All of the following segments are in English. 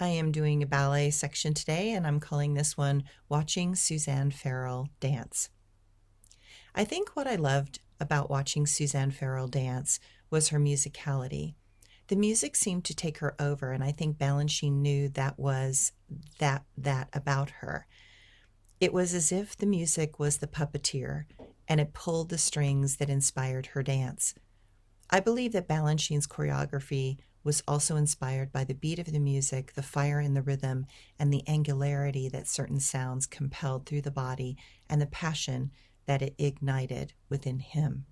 I am doing a ballet section today, and I'm calling this one Watching Suzanne Farrell Dance. I think what I loved about watching Suzanne Farrell dance was her musicality. The music seemed to take her over, and I think Balanchine knew that was that about her. It was as if the music was the puppeteer, and it pulled the strings that inspired her dance. I believe that Balanchine's choreography was also inspired by the beat of the music, the fire in the rhythm, and the angularity that certain sounds compelled through the body, and the passion that it ignited within him.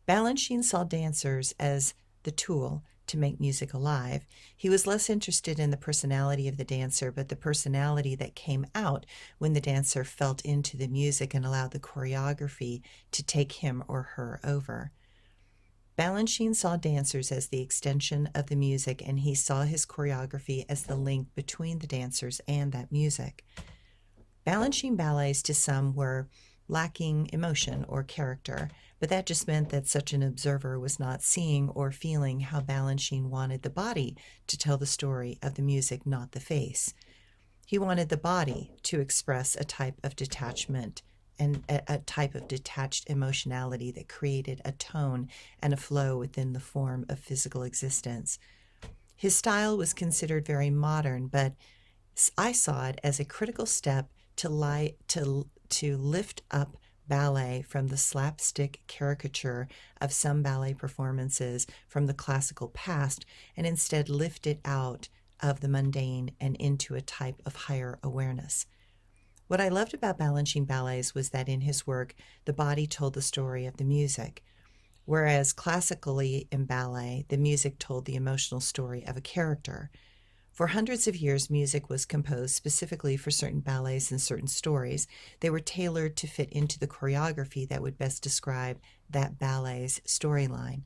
Balanchine saw dancers as the tool to make music alive. He was less interested in the personality of the dancer, but the personality that came out when the dancer felt into the music and allowed the choreography to take him or her over. Balanchine saw dancers as the extension of the music, and he saw his choreography as the link between the dancers and that music. Balanchine ballets to some were lacking emotion or character, but that just meant that such an observer was not seeing or feeling how Balanchine wanted the body to tell the story of the music, not the face. He wanted the body to express a type of detachment and a type of detached emotionality that created a tone and a flow within the form of physical existence. His style was considered very modern, but I saw it as a critical step to lift up ballet from the slapstick caricature of some ballet performances from the classical past, and instead lift it out of the mundane and into a type of higher awareness. What I loved about Balanchine ballets was that in his work, the body told the story of the music, whereas classically in ballet, the music told the emotional story of a character. For hundreds of years, music was composed specifically for certain ballets and certain stories. They were tailored to fit into the choreography that would best describe that ballet's storyline.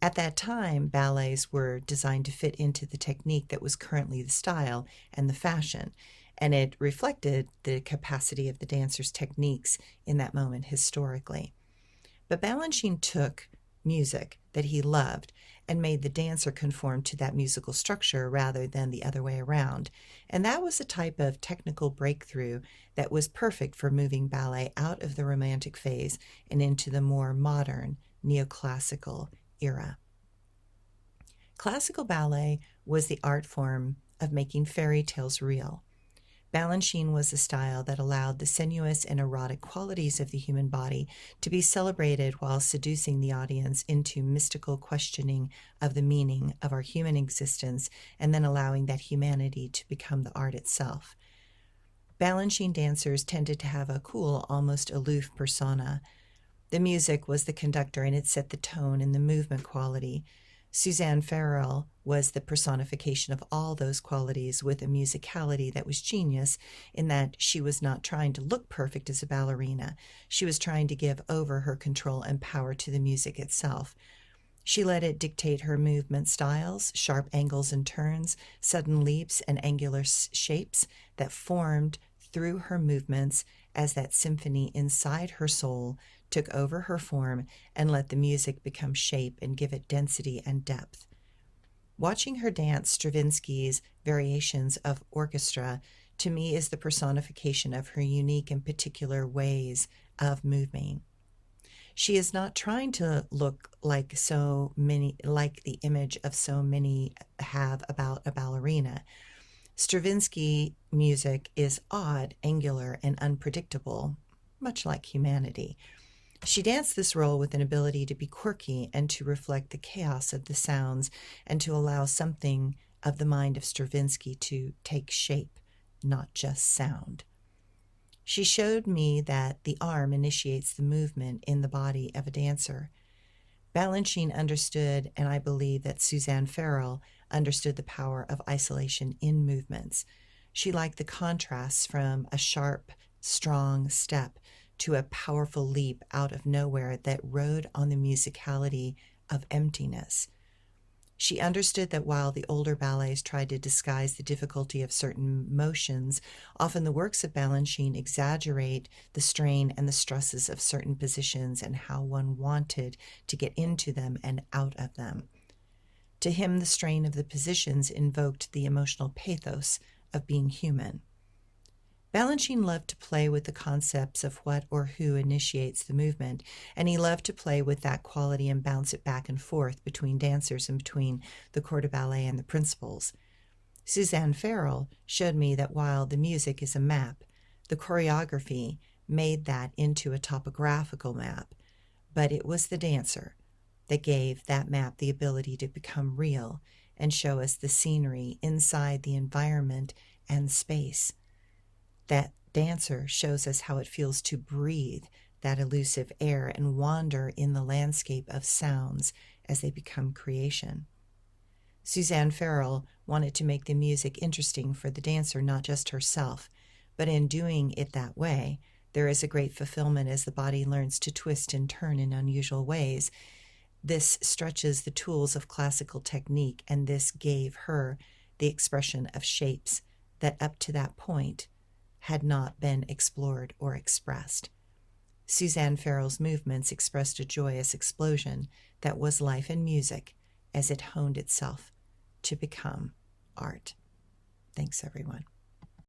At that time, ballets were designed to fit into the technique that was currently the style and the fashion, and it reflected the capacity of the dancer's techniques in that moment historically. But Balanchine took music that he loved and made the dancer conform to that musical structure rather than the other way around. And that was a type of technical breakthrough that was perfect for moving ballet out of the romantic phase and into the more modern neoclassical era. Classical ballet was the art form of making fairy tales real. Balanchine was a style that allowed the sensuous and erotic qualities of the human body to be celebrated while seducing the audience into mystical questioning of the meaning of our human existence, and then allowing that humanity to become the art itself. Balanchine dancers tended to have a cool, almost aloof persona. The music was the conductor, and it set the tone and the movement quality. Suzanne Farrell was the personification of all those qualities, with a musicality that was genius in that she was not trying to look perfect as a ballerina. She was trying to give over her control and power to the music itself. She let it dictate her movement styles, sharp angles and turns, sudden leaps and angular shapes that formed through her movements as that symphony inside her soul took over her form and let the music become shape and give it density and depth. Watching her dance Stravinsky's variations of orchestra, to me, is the personification of her unique and particular ways of moving. She is not trying to look like the image of so many have about a ballerina. Stravinsky music is odd, angular, and unpredictable, much like humanity. She danced this role with an ability to be quirky and to reflect the chaos of the sounds and to allow something of the mind of Stravinsky to take shape, not just sound. She showed me that the arm initiates the movement in the body of a dancer. Balanchine understood, and I believe that Suzanne Farrell understood the power of isolation in movements. She liked the contrasts from a sharp, strong step to a powerful leap out of nowhere that rode on the musicality of emptiness. She understood that while the older ballets tried to disguise the difficulty of certain motions, often the works of Balanchine exaggerate the strain and the stresses of certain positions and how one wanted to get into them and out of them. To him, the strain of the positions invoked the emotional pathos of being human. Balanchine loved to play with the concepts of what or who initiates the movement, and he loved to play with that quality and bounce it back and forth between dancers and between the corps de ballet and the principals. Suzanne Farrell showed me that while the music is a map, the choreography made that into a topographical map, but it was the dancer that gave that map the ability to become real and show us the scenery inside the environment and space. That dancer shows us how it feels to breathe that elusive air and wander in the landscape of sounds as they become creation. Suzanne Farrell wanted to make the music interesting for the dancer, not just herself, but in doing it that way, there is a great fulfillment as the body learns to twist and turn in unusual ways. This stretches the tools of classical technique, and this gave her the expression of shapes that up to that point had not been explored or expressed. Suzanne Farrell's movements expressed a joyous explosion that was life and music as it honed itself to become art. Thanks, everyone.